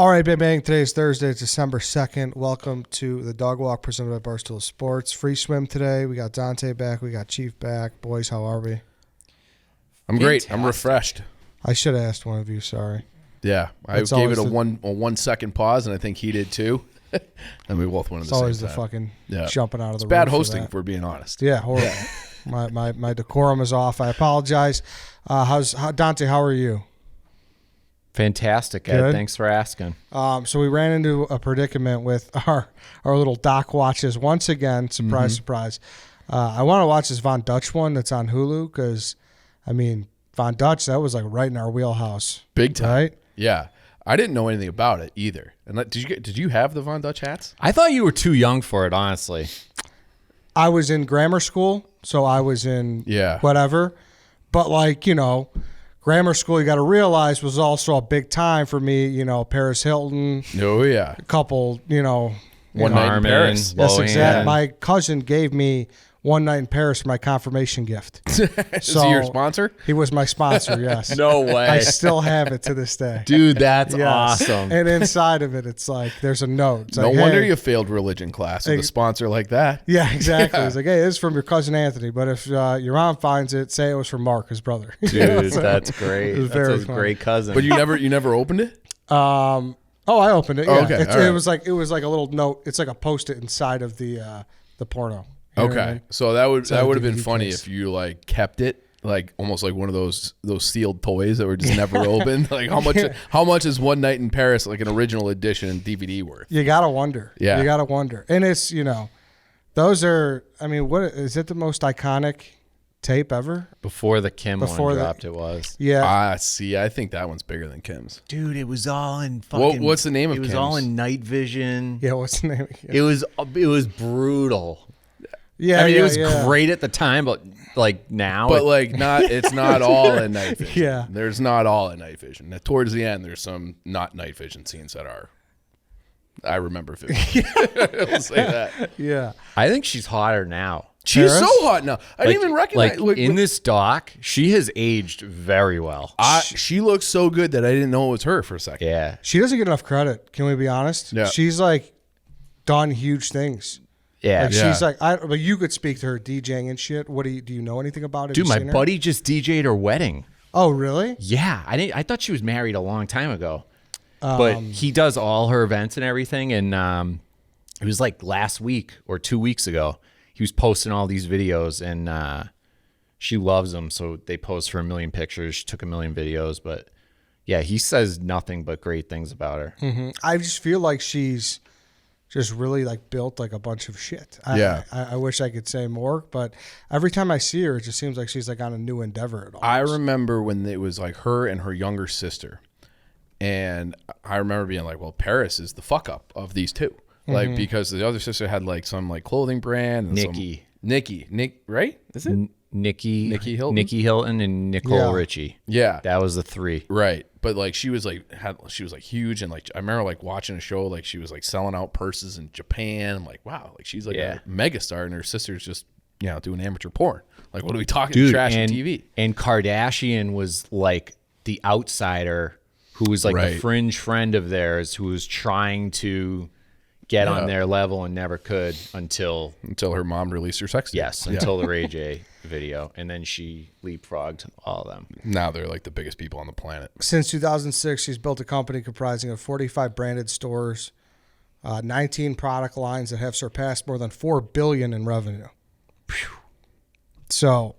All right, Bang Bang. Today is Thursday. It's December 2nd. Welcome to the Dog Walk presented by Barstool Sports. Free swim today. We got Dante back. We got Chief back. Boys, how are we? I'm great. I'm refreshed. I should have asked one of you. Sorry. Yeah, I gave it a 1 second pause, and I think he did too. And we both went at the same time. It's always the fucking jumping out of the room. It's bad hosting, if we're being honest. Yeah, horrible. my decorum is off. I apologize. Dante, how are you? Fantastic, Ed. Good. Thanks for asking. So we ran into a predicament with our little doc watches once again. Surprise, surprise. I want to watch this Von Dutch one that's on Hulu because, I mean, Von Dutch, that was like right in our wheelhouse. Big time. Right? Yeah. I didn't know anything about it either. And did you have the Von Dutch hats? I thought you were too young for it, honestly. I was in grammar school, so I was in whatever. But like, grammar school, you got to realize, was also a big time for me. Paris Hilton. Oh, yeah. A couple, One night in Paris. That's exactly. My cousin gave me one night in Paris for my confirmation gift. Is he your sponsor? He was my sponsor, yes. No way. I still have it to this day. Dude, that's awesome. And inside of it, it's like, there's a note. It's no like, wonder you failed religion class with a sponsor like that. Yeah, exactly. It's like, hey, this is from your cousin Anthony, but if your mom finds it, say it was from Mark, his brother. Dude, that's great. That's a great cousin. But you never opened it? I opened it. Yeah. Okay. It was like a little note. It's like a Post-it inside of the porno. Okay, what I mean? so that would have been DVD funny case. if you like kept it, like almost like one of those sealed toys that were just never opened. Like how much is One Night in Paris, like an original edition DVD worth? You gotta wonder. Yeah, you gotta wonder. And it's those are. I mean, what is it? The most iconic tape ever? Before the Kim one dropped, it was. Yeah. See, I think that one's bigger than Kim's. Dude, it was all in fucking. What's the name of it? It was Kim's? all in night vision. Yeah. What's the name? It was brutal. Yeah, I mean, it was great at the time, but like now, but like it's not all in night vision. Yeah, there's not all in night vision. Now, towards the end, there's some not night vision scenes that are. I remember vividly. I'll say that. Yeah, I think she's hotter now. She's so hot now. I didn't even recognize. Like in this doc, she has aged very well. She looks so good that I didn't know it was her for a second. Yeah, she doesn't get enough credit. Can we be honest? Yeah, she's like done huge things. Yeah, like she's like, but you could speak to her DJing and shit. What do you know anything about it? Dude, my buddy just DJ'd her wedding. Oh, really? Yeah, I thought she was married a long time ago, but he does all her events and everything. And it was like last week or 2 weeks ago. He was posting all these videos, and she loves them. So they post her a million pictures. She took a million videos, but yeah, he says nothing but great things about her. Mm-hmm. I just feel like she's just really like built like a bunch of shit. I wish I could say more, but every time I see her, it just seems like she's like on a new endeavor at all. I remember when it was like her and her younger sister, and I remember being like, "Well, Paris is the fuck up of these two." Like because the other sister had like some like clothing brand. And Nick, right? Is it Nikki Hilton and Nicole Richie? Yeah, that was the three. Right, but like she was like huge, and like I remember like watching a show like she was like selling out purses in Japan. I'm like, wow, like she's like a megastar, and her sister's just doing amateur porn. Like, what are we talking? Dude, trash TV. And Kardashian was like the outsider who was like the fringe friend of theirs who was trying to get on their level and never could until her mom released her sex tape. Yes, until the Ray J video, and then she leapfrogged all of them. Now they're like the biggest people on the planet. Since 2006, she's built a company comprising of 45 branded stores, 19 product lines that have surpassed more than $4 billion in revenue. Whew. So,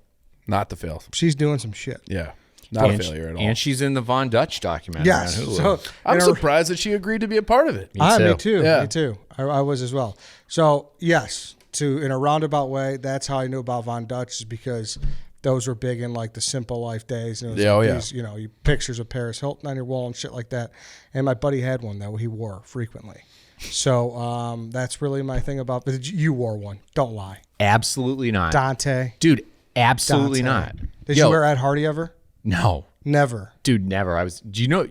not to fail. She's doing some shit. Yeah. Not a failure at all. And she's in the Von Dutch documentary on Hulu. So, I'm surprised that she agreed to be a part of it. Me too. Yeah. Me too. I was as well. So, yes, in a roundabout way, that's how I knew about Von Dutch, is because those were big in like the Simple Life days. And it was these, pictures of Paris Hilton on your wall and shit like that. And my buddy had one that he wore frequently. So that's really my thing about. But you wore one. Don't lie. Absolutely not. Dante. Dude, absolutely not. Did you wear Ed Hardy ever? No. Never. Dude, never. Do you know?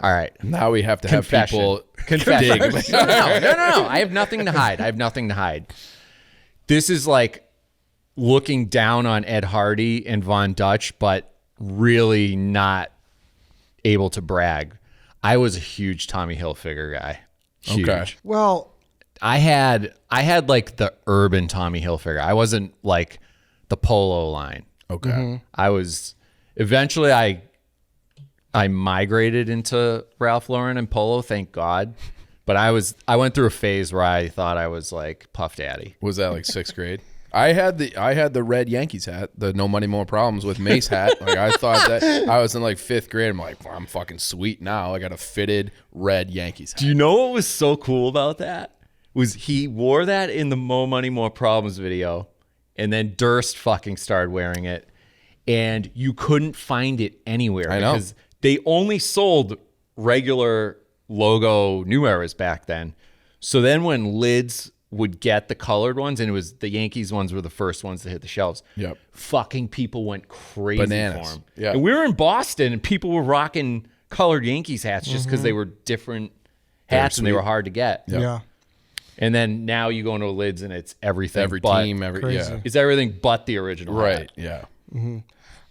All right. Now we have to have people dig. No. I have nothing to hide. This is like looking down on Ed Hardy and Von Dutch, but really not able to brag. I was a huge Tommy Hilfiger guy. Huge. Okay. Well, I had like the urban Tommy Hilfiger. I wasn't like the polo line. Okay. I was eventually I migrated into Ralph Lauren and polo, thank God. But I went through a phase where I thought I was like Puff Daddy. Was that like 6th grade? I had the red Yankees hat, the No Money More Problems with Mace hat. Like I thought that I was in like 5th grade. I'm like, well, I'm fucking sweet now. I got a fitted red Yankees hat. Do you know what was so cool about that? Was he wore that in the Mo Money More Problems video, and then Durst fucking started wearing it, and you couldn't find it anywhere. I know. Because they only sold regular logo New Eras back then. So then when Lids would get the colored ones, and it was the Yankees ones were the first ones to hit the shelves. Yep. Fucking people went crazy Bananas. for them. Yeah. And we were in Boston, and people were rocking colored Yankees hats just because they were different hats and they were hard to get. Yep. yeah. And then now you go into Lids and it's everything. Every but, team, yeah. It's everything but the original. Right. hat.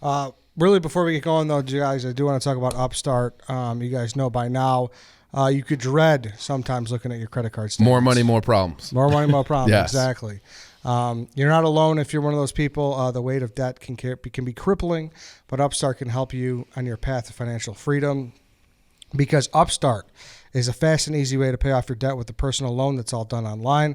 Yeah. Really, before we get going, though, guys, I do want to talk about Upstart. You guys know by now, you could dread sometimes looking at your credit card statements. More money, more problems. More money, more problems. Yes. Exactly. You're not alone if you're one of those people. The weight of debt can be crippling, but Upstart can help you on your path to financial freedom, because Upstart is a fast and easy way to pay off your debt with a personal loan that's all done online.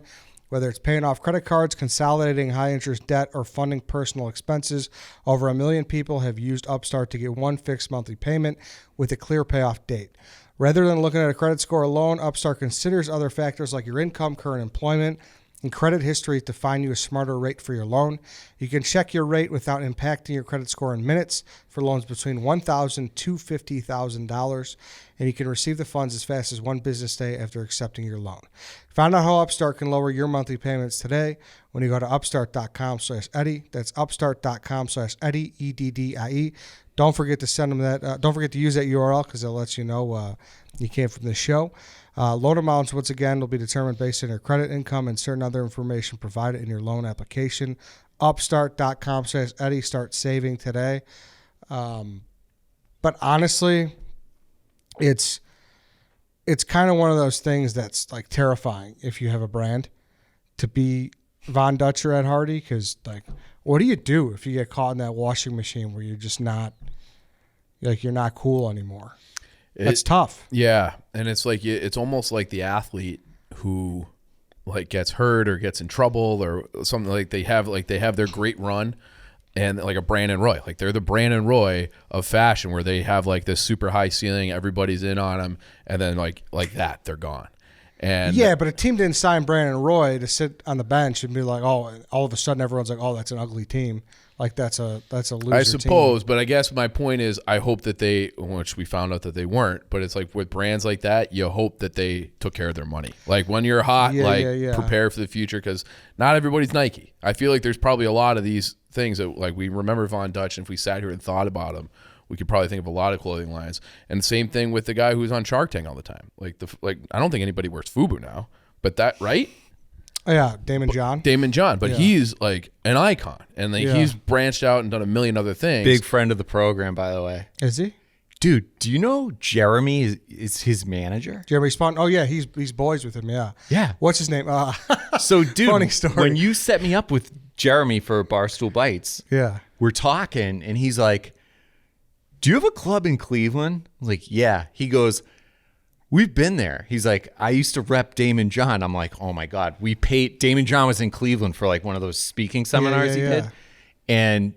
Whether it's paying off credit cards, consolidating high-interest debt, or funding personal expenses, over 1 million people have used Upstart to get one fixed monthly payment with a clear payoff date. Rather than looking at a credit score alone, Upstart considers other factors like your income, current employment, and credit history to find you a smarter rate for your loan. You can check your rate without impacting your credit score in minutes for loans between $1,000 to $50,000, and you can receive the funds as fast as one business day after accepting your loan. Find out how Upstart can lower your monthly payments today when you go to upstart.com/Eddie. That's upstart.com/Eddie, EDDIE. Don't forget to send them that. Don't forget to use that URL because it lets you know you came from the show. Loan amounts, once again, will be determined based on your credit, income, and certain other information provided in your loan application. Upstart.com/Eddie. Start saving today. But honestly, it's kind of one of those things that's like terrifying if you have a brand to be Von Dutch or Ed Hardy, because like, what do you do if you get caught in that washing machine where you're just not, like, you're not cool anymore? That's tough. Yeah, and it's like it's almost like the athlete who like gets hurt or gets in trouble or something, like they have their great run, and like a Brandon Roy, like they're the Brandon Roy of fashion, where they have like this super high ceiling, everybody's in on them, and then like that they're gone. And yeah, but a team didn't sign Brandon Roy to sit on the bench and be like, oh, all of a sudden everyone's like, oh, that's an ugly team. Like that's a loser. I suppose, team. But I guess my point is, I hope that they, which we found out that they weren't, but it's like with brands like that, you hope that they took care of their money. Like when you're hot, prepare for the future, because not everybody's Nike. I feel like there's probably a lot of these things that like we remember Von Dutch, and if we sat here and thought about them, we could probably think of a lot of clothing lines. And the same thing with the guy who's on Shark Tank all the time. Like I don't think anybody wears FUBU now, but that right. Oh, yeah, Damon John, but he's like an icon, and like he's branched out and done a million other things. Big friend of the program, by the way. Is he? Dude, do you know Jeremy is his manager? Jeremy Spawn. Oh yeah, he's boys with him. Yeah. Yeah. What's his name? So, dude, funny story. When you set me up with Jeremy for Barstool Bites, we're talking, and he's like, "Do you have a club in Cleveland?" I was like, "Yeah." He goes, "We've been there." He's like, "I used to rep Damon John." I'm like, "Oh my God." We paid, Damon John was in Cleveland for like one of those speaking seminars he did. And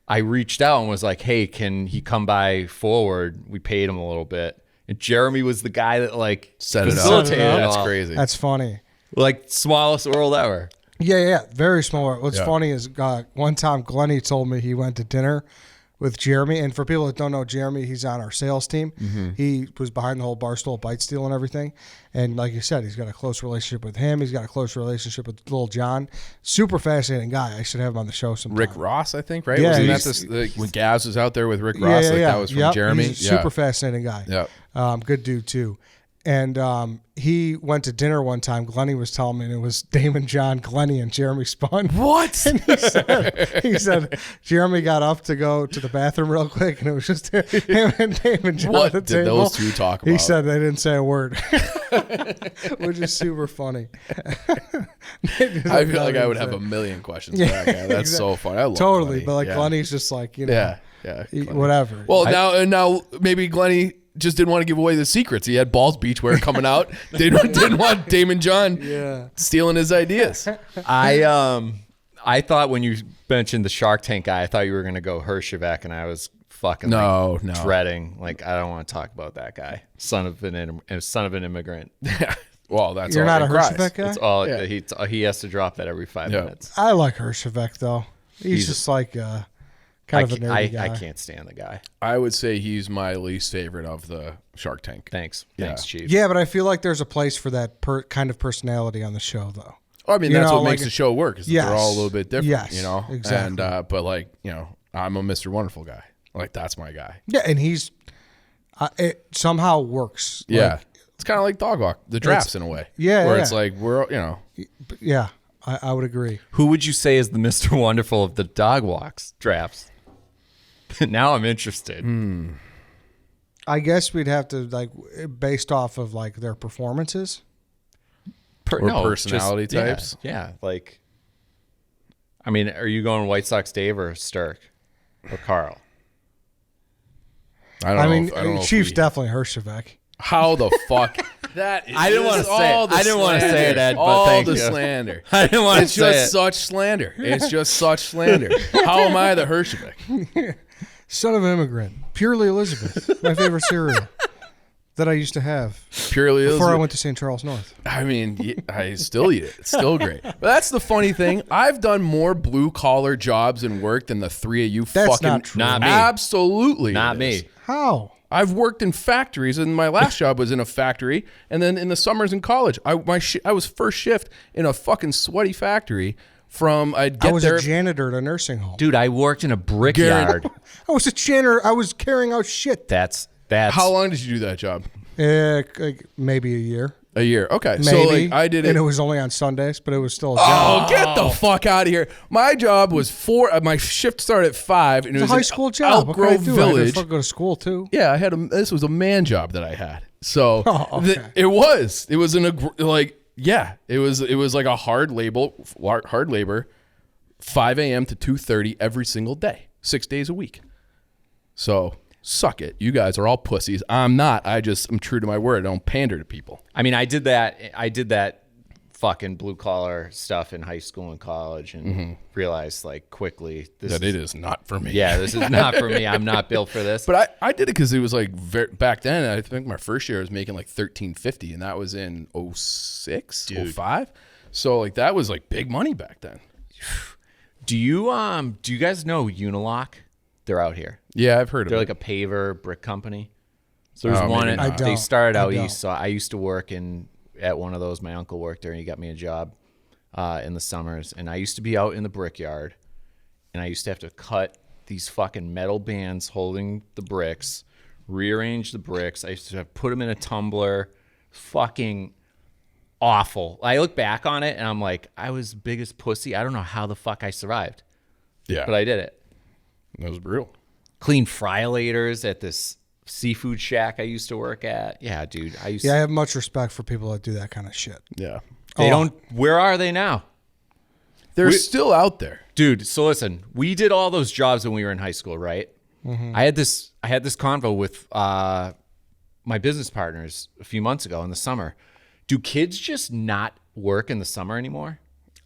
I reached out and was like, "Hey, can he come by forward?" We paid him a little bit. And Jeremy was the guy that like facilitated it. That's crazy. That's funny. Like smallest world ever. Yeah. Very small. What's funny is one time Glennie told me he went to dinner with Jeremy, and for people that don't know Jeremy, he's on our sales team. Mm-hmm. He was behind the whole Barstool Bites deal and everything. And like you said, he's got a close relationship with him. He's got a close relationship with Lil John. Super fascinating guy. I should have him on the show sometime. Rick Ross, I think, right? Yeah, Wasn't that when Gaz was out there with Rick Ross? That was from Jeremy. He's a super fascinating guy. Yeah. Good dude too. And he went to dinner one time. Glennie was telling me, and it was Damon John, Glennie, and Jeremy Spahn. What? And he said Jeremy got up to go to the bathroom real quick, and it was just him and Damon John What at the did table. those two talk about? He said they didn't say a word, which is super funny. I feel like I would have a million questions for that guy. That's so funny. I love totally, Glennie. but like Glennie's just like, yeah, whatever. Well, now maybe Glennie just didn't want to give away the secrets. He had Balls Beachwear coming out. Didn't want Damon John stealing his ideas. I thought when you mentioned the Shark Tank guy, I thought you were going to go Hershevek, and I was fucking dreading. Like, I don't want to talk about that guy. Son of an immigrant. Well, that's You're all not a Hershevek guy? It's all he has to drop that every 5 minutes. I like Hershevek though. He's just like kind of a nerdy guy. I can't stand the guy. I would say he's my least favorite of the Shark Tank. Thanks, Chief. Yeah, but I feel like there's a place for that kind of personality on the show, though. I mean, that's what makes the show work. Is that they're all a little bit different. Yes, you know, exactly. And but like, you know, I'm a Mr. Wonderful guy. Like, that's my guy. Yeah, and he's it somehow works. Yeah, like, it's kind of like Dog Walk, the drafts in a way. Yeah, where it's like we're Yeah, I would agree. Who would you say is the Mr. Wonderful of the Dog Walks drafts? Now I'm interested. I guess we'd have to like based off of like their performances. Personality types. Yeah, like, I mean, are you going White Sox Dave or Sturk or Carl? I don't know. Chief's definitely Hershevek. How the fuck? That is I didn't want to say it. I didn't want to say it, Ed, but all thank the you. slander. I didn't want to say It's it. just such slander. It's just such slander. How am I the Hershevek? Son of an immigrant. Purely Elizabeth. My favorite cereal that I used to have. Purely before Elizabeth. I went to St. Charles North. I mean, I still eat it. It's still great. But that's the funny thing. I've done more blue collar jobs and work than the three of you. That's fucking not true. Not me. Absolutely. Not it me. is. How? I've worked in factories, and my last job was in a factory. And then in the summers in college, I was first shift in a fucking sweaty factory. I was a janitor at a nursing home. Dude, I worked in a brickyard. I was a janitor. I was carrying out shit. That's How long did you do that job? Like maybe a year. A year. Okay. Maybe. So like I did it. And it was only on Sundays, but it was still a job. Oh, get the fuck out of here. My job was my shift started at 5. And it was a high school job. Elk What could I Grove do? Village. I could go to school too. Yeah, this was a man job that I had. So okay. it was it was like a hard labor, 5 a.m. to 2:30 every single day, 6 days a week. So suck it. You guys are all pussies. I'm not. I'm true to my word. I don't pander to people. I mean, I did that fucking blue collar stuff in high school and college, and realized like quickly that it is not for me. Yeah, this is not for me. I'm not built for this. But I did it because it was like back then. I think my first year I was making like $13.50, and that was in 06, 05. So like that was like big money back then. Do you guys know Unilock? They're out here. Yeah, I've heard of it. They're like a paver brick company. So there's one. They started out east. So I used to work at one of those. My uncle worked there, and he got me a job in the summers. And I used to be out in the brickyard, and I used to have to cut these fucking metal bands holding the bricks, rearrange the bricks. I used to have to put them in a tumbler. Fucking awful. I look back on it, and I'm like, I was the biggest pussy. I don't know how the fuck I survived. Yeah, but I did it. That was brutal. Clean friolators at this seafood shack I used to work at. Yeah, dude. I have much respect for people that do that kind of shit. Yeah. They don't. Where are they now? They're still out there. Dude, so listen, we did all those jobs when we were in high school, right? Mm-hmm. I had this convo with my business partners a few months ago in the summer. Do kids just not work in the summer anymore?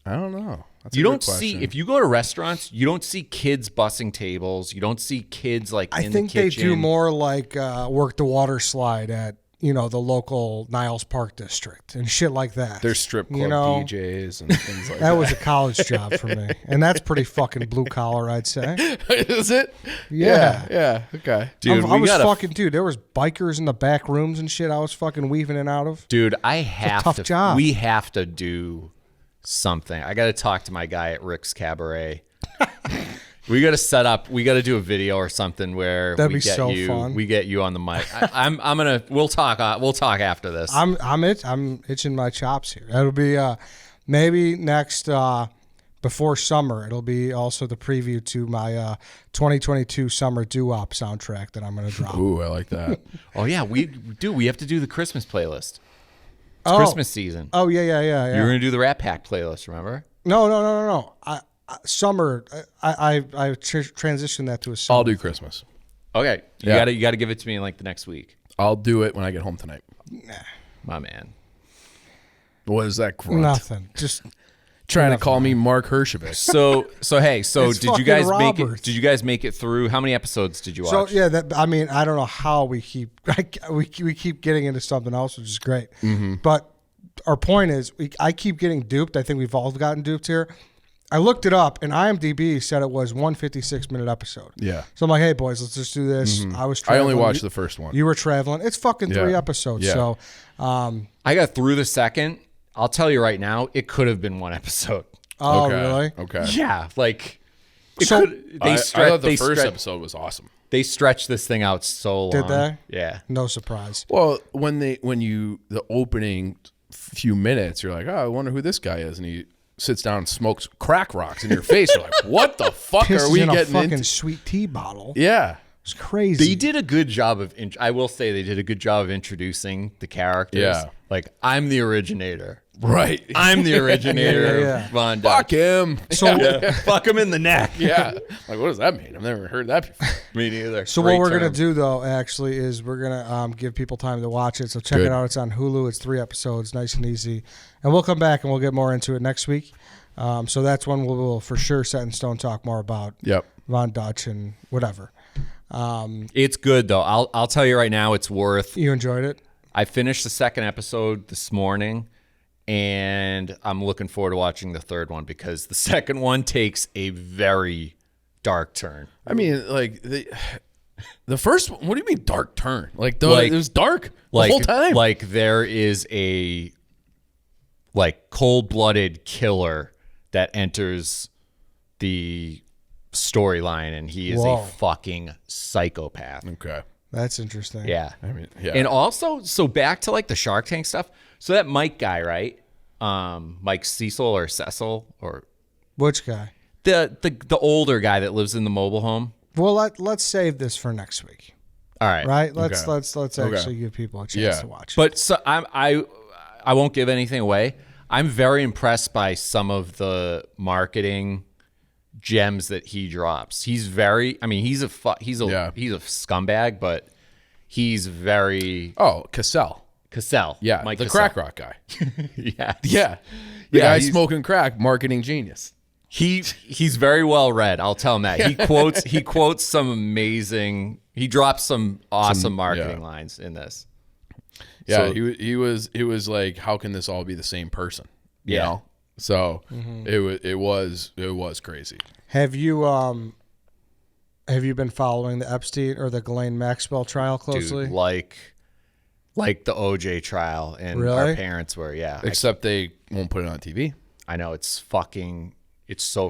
I don't know. You don't see, if you go to restaurants, you don't see kids bussing tables. You don't see kids like in the kitchen. I think they do more like work the water slide at, the local Niles Park district and shit like that. There's strip club DJs and things like that. That was a college job for me. And that's pretty fucking blue collar, I'd say. Is it? Yeah. Okay. Dude, there was bikers in the back rooms and shit I was fucking weaving in and out of. Dude, tough job. We have to do something. I got to talk to my guy at Rick's Cabaret. We got to set up. We got to do a video or something where That'd we be get so you. fun. We get you on the mic. I'm gonna. We'll talk. We'll talk after this. I'm itching my chops here. It'll be maybe next before summer. It'll be also the preview to my 2022 summer doo-wop soundtrack that I'm gonna drop. Ooh, I like that. Oh yeah, we do. We have to do the Christmas playlist. It's Christmas season. Oh yeah. You're gonna do the Rat Pack playlist, remember? No. Summer. I transitioned that to a summer. I'll do Christmas. Okay, you gotta give it to me in like the next week. I'll do it when I get home tonight. My man. What is that grunt? Nothing. Just trying to call me Mark Hershovich. So It's did you guys make it? Roberts. Did you guys make it through? How many episodes did you watch? So yeah, I don't know how we keep we keep getting into something else, which is great. Mm-hmm. But our point is, I keep getting duped. I think we've all gotten duped here. I looked it up, and IMDb said it was 156-minute episode. Yeah. So I'm like, hey boys, let's just do this. Mm-hmm. I was. I only traveling. watched the first one. You were traveling. It's fucking 3 episodes. Yeah. So I got through the second. I'll tell you right now, it could have been one episode. oh Okay. really? Okay. Yeah, like So- I thought the first episode was awesome. They stretched this thing out so long. Did they? Yeah. No surprise. Well, the opening few minutes, you're like, oh, I wonder who this guy is, and he sits down and smokes crack rocks in your face. You're like, what the fuck Pisses are we in a getting fucking into? sweet tea bottle. Yeah. It's crazy. They did a good job of. I will say they did a good job of introducing the characters. Yeah. Like I'm the originator. Right. I'm the originator Yeah. of Von Fuck Dutch. him. So Fuck him in the neck. Yeah. Like, what does that mean? I've never heard that before. Me neither. So Great what we're term. gonna do though, actually, is we're gonna give people time to watch it. So check Good. it out. It's on Hulu. It's 3 episodes, nice and easy. And we'll come back and we'll get more into it next week. So that's when we'll for sure set in stone talk more about Yep. Von Dutch and whatever. It's good though. I'll tell you right now, it's worth. You enjoyed it? I finished the second episode this morning, and I'm looking forward to watching the third one because the second one takes a very dark turn. I mean, like, the first one, what do you mean dark turn? Like, Like- it was dark the Like whole time. Like there is a cold-blooded killer that enters the storyline, and he is Whoa. a fucking psychopath. Okay. That's interesting. Yeah. I mean, yeah. And also, so back to like the Shark Tank stuff. So that Mike guy, right? Mike Cecil or Cecil or Which guy? the older guy that lives in the mobile home. Well, let's save this for next week. All right. Right? Let's Okay. actually give people a chance Yeah. to watch. But so I won't give anything away. I'm very impressed by some of the marketing gems that he drops. He's very. I mean, he's a scumbag, but he's very Oh, Cassell. Cassell. Yeah. Mike the Cassell. crack rock guy. Yeah. Yeah. The Yeah, guy he's- smoking crack, marketing genius. He's very well read. I'll tell him that. He quotes some amazing. He drops some awesome marketing lines in this. Yeah, So- he was like, how can this all be the same person? You Yeah. know? So it was crazy. Have you been following the Epstein or the Ghislane Maxwell trial closely? Dude, like the OJ trial, and Really? our parents were. Yeah, Except they won't put it on TV. I know it's so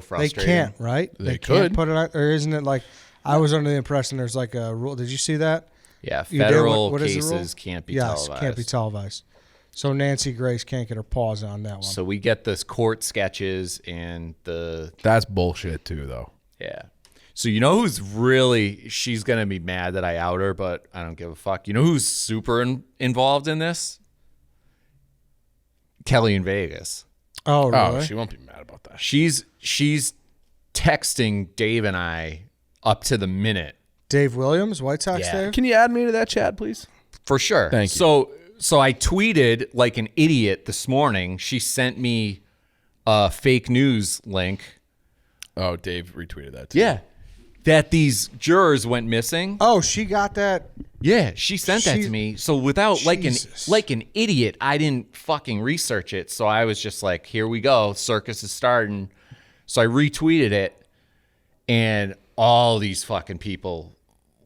They frustrating. can't, right? They can't could. put it on, or isn't it like? I was under the impression there's like a rule. Did you see that? Yeah, You did? federal What is the rule? cases can't be Yes, televised. can't be televised. So Nancy Grace can't get her paws on that one. So we get this court sketches and the That's bullshit too, though. yeah. So you know who's really she's gonna be mad that I out her, but I don't give a fuck. You know who's super involved in this? Kelly in Vegas. oh, really? Oh, she won't be mad about that. She's texting Dave and I up to the minute. Dave Williams, White Sox Yeah. Dave? Can you add me to that chat, please? For sure. Thank you. So I tweeted like an idiot this morning. She sent me a fake news link. Oh, Dave retweeted that too. Yeah. That these jurors went missing. Oh, she got that. Yeah, she sent that to me. So without Jesus. like an idiot, I didn't fucking research it. So I was just like, here we go. Circus is starting. So I retweeted it, and all these fucking people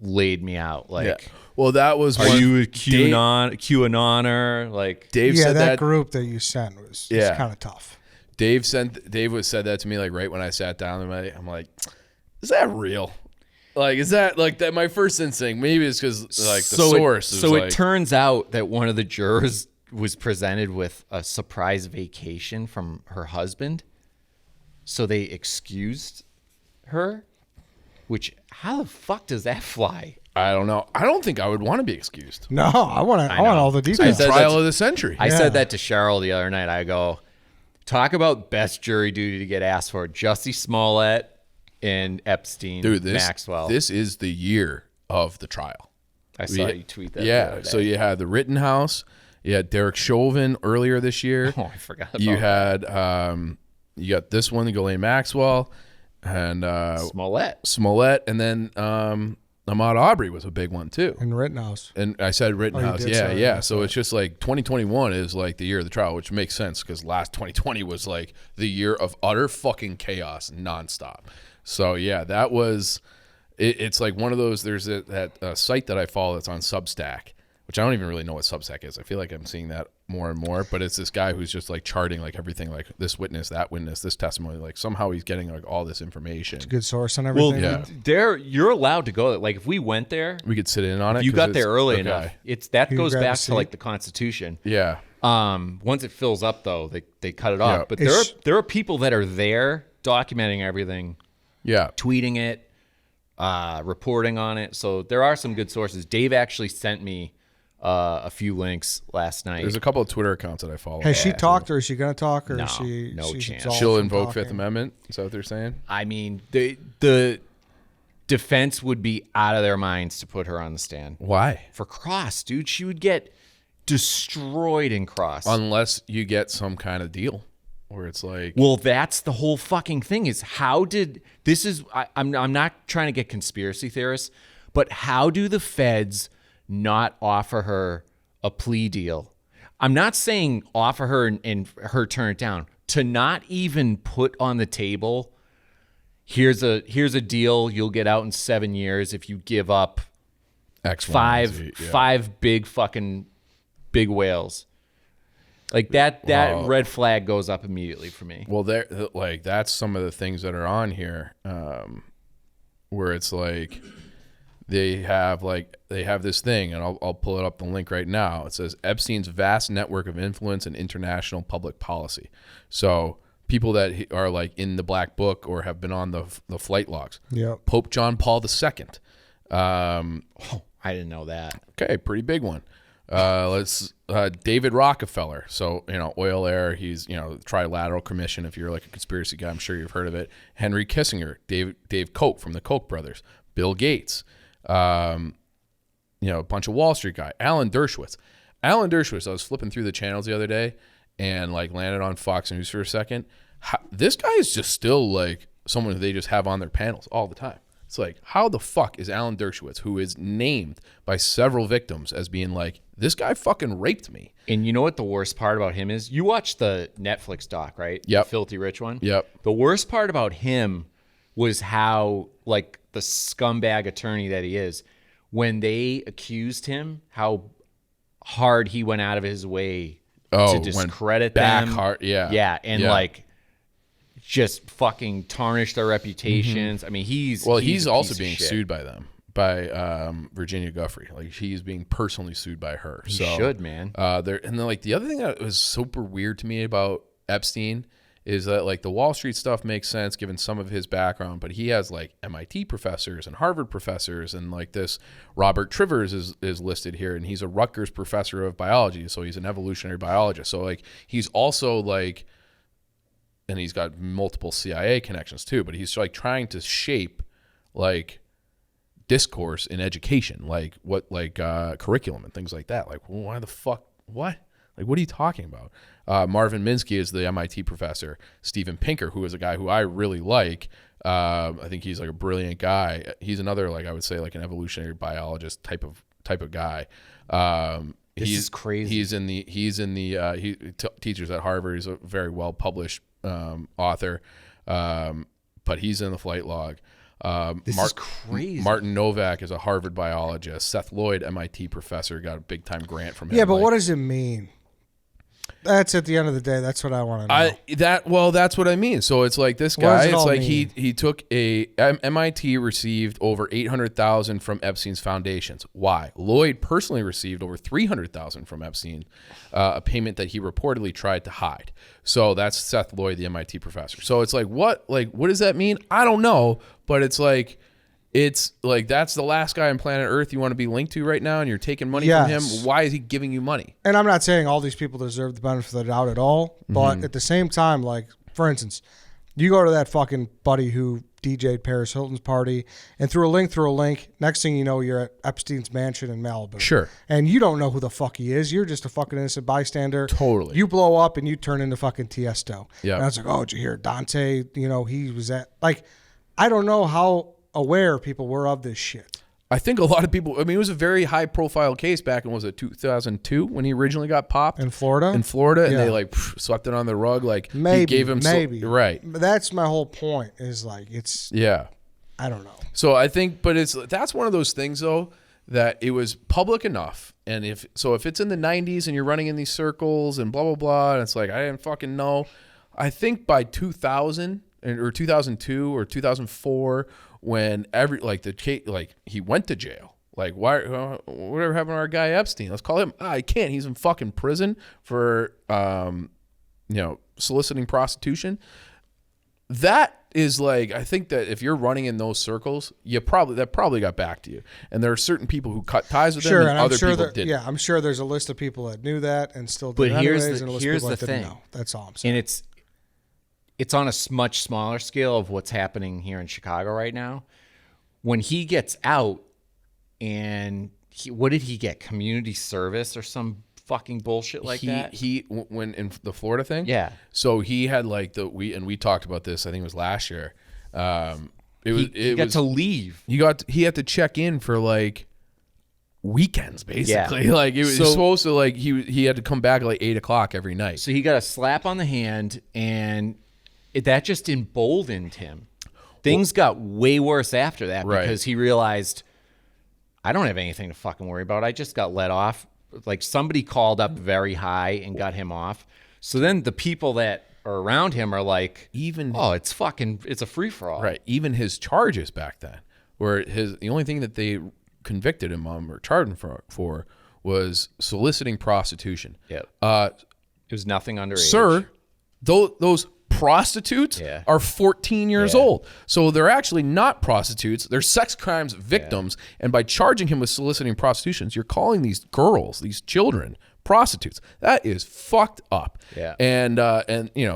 laid me out. Like, Yeah. Well, that was are one- you a QAnoner? Like, Dave Yeah, said that that. group that you sent was Yeah. kind of tough. Dave said that to me like right when I sat down. I'm like, is that real? Like, is that like that? My first instinct, maybe it's because like the source. So it turns out that one of the jurors was presented with a surprise vacation from her husband. So they excused her, which how the fuck does that fly? I don't know. I don't think I would want to be excused. No, I want all the details. Trial of the century. I said that to Cheryl the other night. I go, talk about best jury duty to get asked for. Jussie Smollett and Epstein, Maxwell. This is the year of the trial. I saw you tweet that. Yeah. So you had the Rittenhouse. You had Derek Chauvin earlier this year. Oh, I forgot about you had you got this one, Ghislaine Maxwell, and Smollett, and then Ahmaud Arbery was a big one too. And Rittenhouse. And I said Rittenhouse. Yeah. So it's just like 2021 is like the year of the trial, which makes sense because last 2020 was like the year of utter fucking chaos nonstop. So yeah, that was. It's like one of those. There's that site that I follow that's on Substack, which I don't even really know what Substack is. I feel like I'm seeing that more and more, but it's this guy who's just like charting like everything, like this witness, that witness, this testimony, like somehow he's getting like all this information. It's a good source on everything. Well, you're allowed to go. Like if we went there, we could sit in on it. You got there early enough. That goes back to like the Constitution. Yeah. Once it fills up though, they cut it off. Yeah. But there are people that are there documenting everything. Yeah. Tweeting it, reporting on it. So there are some good sources. Dave actually sent me a few links last night. There's a couple of Twitter accounts that I follow. Has she talked, or is she going to talk, or no, is she? No chance. She'll invoke Fifth Amendment. Is that what they're saying? I mean, the defense would be out of their minds to put her on the stand. Why? For cross, dude. She would get destroyed in cross. Unless you get some kind of deal where it's like... Well, that's the whole fucking thing is how did... This is... I'm not trying to get conspiracy theorists, but how do the feds not offer her a plea deal? I'm not saying offer her and her turn it down. To not even put on the table, here's a deal, you'll get out in 7 years if you give up X, five big whales. Like that red flag goes up immediately for me. Well, that's some of the things that are on here, where it's like they have this thing, and I'll pull it up the link right now. It says Epstein's vast network of influence in international public policy. So people that are like in the black book or have been on the flight logs. Yeah. Pope John Paul II. I didn't know that. Okay, pretty big one. David Rockefeller. So, oil heir, he's, Trilateral Commission. If you're like a conspiracy guy, I'm sure you've heard of it. Henry Kissinger, Dave Koch from the Koch brothers, Bill Gates, a bunch of Wall Street guy, Alan Dershowitz. I was flipping through the channels the other day and like landed on Fox News for a second. This guy is just still like someone who they just have on their panels all the time. It's like, how the fuck is Alan Dershowitz, who is named by several victims as being like, this guy fucking raped me? And you know what the worst part about him is? You watched the Netflix doc, right? Yep. The Filthy Rich one? Yep. The worst part about him was how, like, the scumbag attorney that he is, when they accused him, how hard he went out of his way to discredit them. Hard, yeah. Yeah, and like... just fucking tarnish their reputations. Mm-hmm. I mean, he's also being sued by them, by Virginia Giuffre. Like, he's being personally sued by her. He should, man. And then like the other thing that was super weird to me about Epstein is that like the Wall Street stuff makes sense given some of his background, but he has like MIT professors and Harvard professors, and like this Robert Trivers is listed here, and he's a Rutgers professor of biology, so he's an evolutionary biologist. So like he's also like. And he's got multiple CIA connections too, but he's like trying to shape like discourse in education, like curriculum and things like that. Like, well, why the fuck? What? Like, what are you talking about? Marvin Minsky is the MIT professor. Steven Pinker, who is a guy who I really like. I think he's like a brilliant guy. He's another, like, I would say, like an evolutionary biologist type of guy. This is crazy. He teaches at Harvard. He's a very well published author, but he's in the flight log. This is crazy. Martin Novak is a Harvard biologist. Seth Lloyd, MIT professor, got a big time grant from him. Yeah, but what does it mean? That's at the end of the day. That's what I want to know. That's what I mean. So it's like this guy. It's like he took MIT received over $800,000 from Epstein's foundations. Why? Lloyd personally received over $300,000 from Epstein, a payment that he reportedly tried to hide. So that's Seth Lloyd, the MIT professor. So it's like what does that mean? I don't know, but it's like that's the last guy on planet Earth you want to be linked to right now, and you're taking money from him. Why is he giving you money? And I'm not saying all these people deserve the benefit of the doubt at all, but at the same time, like, for instance, you go to that fucking buddy who DJ'd Paris Hilton's party, and through a link, next thing you know, you're at Epstein's mansion in Malibu. Sure. And you don't know who the fuck he is. You're just a fucking innocent bystander. Totally. You blow up and you turn into fucking Tiesto. Yeah. And I was like, oh, did you hear Dante? He was at, like, I don't know how aware people were of this shit. I think a lot of people, it was a very high profile case back in, was it 2002 when he originally got popped? In Florida? And they swept it on the rug. Like, he gave him right. But that's my whole point is like, it's, I don't know. So I think, but that's one of those things though, that it was public enough. And if it's in the 90s and you're running in these circles and blah, blah, blah, and it's like, I didn't fucking know. I think by 2000 or 2002 or 2004, when he went to jail. Like, why? Whatever happened to our guy Epstein? Let's call him. I can't. He's in fucking prison for, soliciting prostitution. That is like, I think that if you're running in those circles, that probably got back to you. And there are certain people who cut ties with them, and other people didn't. Yeah, I'm sure there's a list of people that knew that and still did. But here's the thing. That's all I'm saying. And it's on a much smaller scale of what's happening here in Chicago right now. When he gets out, and what did he get? Community service or some fucking bullshit like that? He when in the Florida thing? Yeah. So he had we talked about this, I think it was last year. He got to leave. He had to check in for like weekends, basically. Yeah. Like, it was supposed to, like, he had to come back at like 8:00 every night. So he got a slap on the hand, and that just emboldened him. Things got way worse after that, because he realized, I don't have anything to fucking worry about. I just got let off. Like, somebody called up very high and got him off. So then the people that are around him are like, it's a free for all. Right. Even his charges back then, where the only thing that they convicted him on or charged him for was soliciting prostitution. Yeah. It was nothing underage. Sir, those prostitutes are 14 years old. So they're actually not prostitutes. They're sex crimes victims. Yeah. And by charging him with soliciting prostitutions, you're calling these girls, these children, prostitutes. That is fucked up. Yeah. And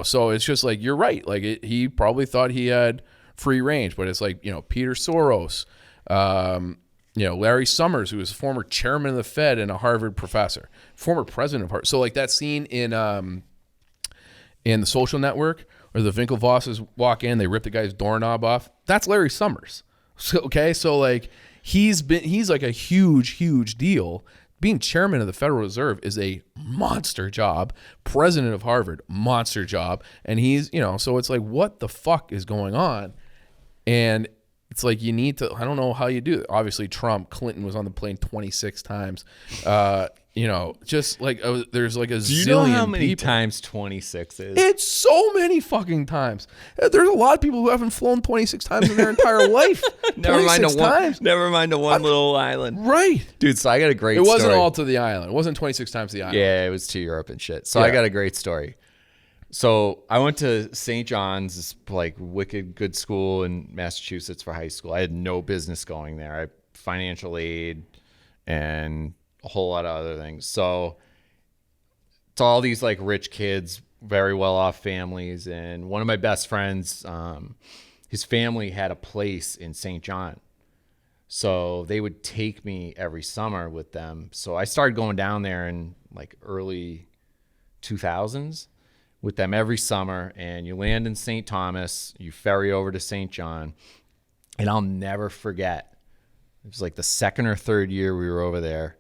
so it's just like, you're right. Like, he probably thought he had free range, but it's like, Peter Soros, Larry Summers, who was former chairman of the Fed and a Harvard professor, former president of Harvard. So like that scene in The Social Network, where the Winklevosses walk in, they rip the guy's doorknob off. That's Larry Summers. So like he's like a huge deal. Being chairman of the Federal Reserve is a monster job. President of Harvard, monster job. And he's, so it's like, what the fuck is going on? And it's like, you need to, I don't know how you do it. Obviously, Clinton was on the plane 26 times. Just like, there's like a zillion people. Do you know how many times 26 is? It's so many fucking times. There's a lot of people who haven't flown 26 times in their entire life. Never mind a one little island. Right. Dude, so I got a great story. It wasn't all to the island. It wasn't 26 times the island. Yeah, it was to Europe and shit. So I got a great story. So I went to St. John's, this like wicked good school in Massachusetts for high school. I had no business going there. I had financial aid and a whole lot of other things. So it's all these like rich kids, very well off families. And one of my best friends, his family had a place in St. John. So they would take me every summer with them. So I started going down there in like early 2000s. With them every summer, and you land in St. Thomas, you ferry over to St. John, and I'll never forget, it was like the second or third year we were over there.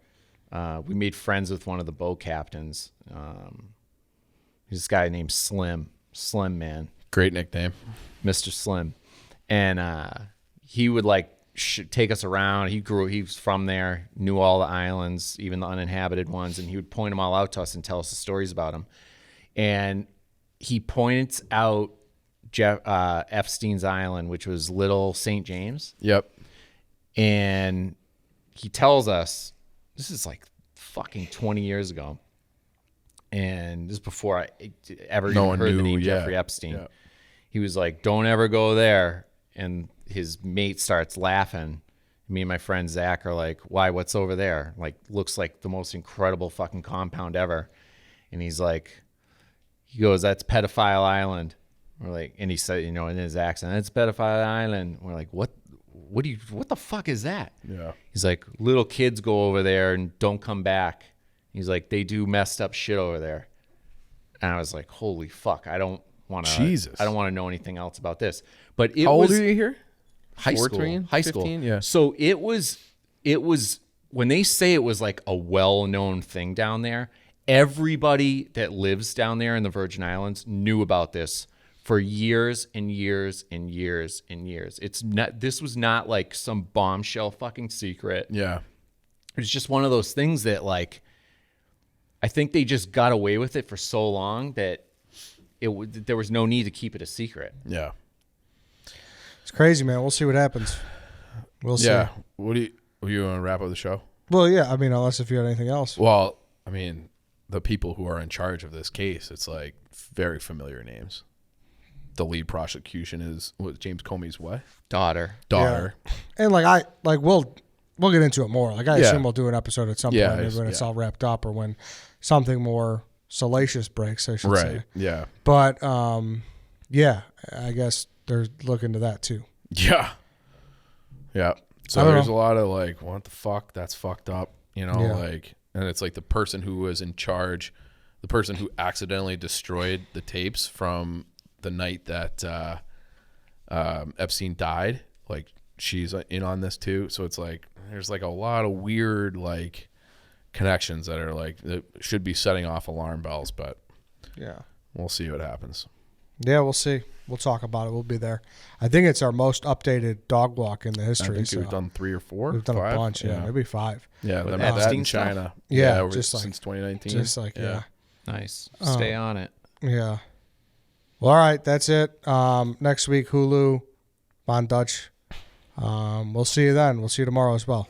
We made friends with one of the boat captains. He's this guy named Slim Man. Great nickname. Mr. Slim. And he would like take us around. He was from there, knew all the islands, even the uninhabited ones, and he would point them all out to us and tell us the stories about them. And he points out Epstein's Island, which was Little St. James. Yep. And he tells us, this is like fucking 20 years ago. And this is before I ever even heard the name Jeffrey Epstein. Yeah. He was like, don't ever go there. And his mate starts laughing. Me and my friend Zach are like, why? What's over there? Like, looks like the most incredible fucking compound ever. And he's like, he goes, that's Pedophile Island. We're like, and he said, in his accent, that's Pedophile Island. We're like, what the fuck is that? Yeah. He's like, little kids go over there and don't come back. He's like, they do messed up shit over there. And I was like, holy fuck, I don't want to know anything else about this. But how old are you here? High 14, school. 15, yeah. So it was when they say it was like a well-known thing down there, everybody that lives down there in the Virgin Islands knew about this for years and years and years and years. This was not like some bombshell fucking secret. Yeah. It was just one of those things that, like, I think they just got away with it for so long that there was no need to keep it a secret. Yeah. It's crazy, man. We'll see what happens. We'll see. Yeah. What you want to wrap up the show? Well, yeah. I mean, unless if you had anything else. Well, I mean, the people who are in charge of this case, it's like very familiar names. The lead prosecution is James Comey's wife, daughter. Yeah. And we'll get into it more. Like, I assume we'll do an episode at some point, maybe when it's all wrapped up or when something more salacious breaks, I should say. Right. Yeah. But yeah, I guess they're looking to that too. Yeah. Yeah. So there's a lot of like, what the fuck? That's fucked up. Like, and it's like the person who was in charge, the person who accidentally destroyed the tapes from the night that Epstein died, like, she's in on this too. So it's like there's like a lot of weird like connections that are like that should be setting off alarm bells, but yeah, we'll see what happens. Yeah, we'll see. We'll talk about it. We'll be there. I think it's our most updated dog walk in the history. I think we've done 3 or 4. We've done 5? a bunch, maybe 5. Yeah, that in China. Yeah, just since 2019. Just like nice. Stay on it. Yeah. Well, all right, that's it. Next week, Hulu, Von Dutch. We'll see you then. We'll see you tomorrow as well.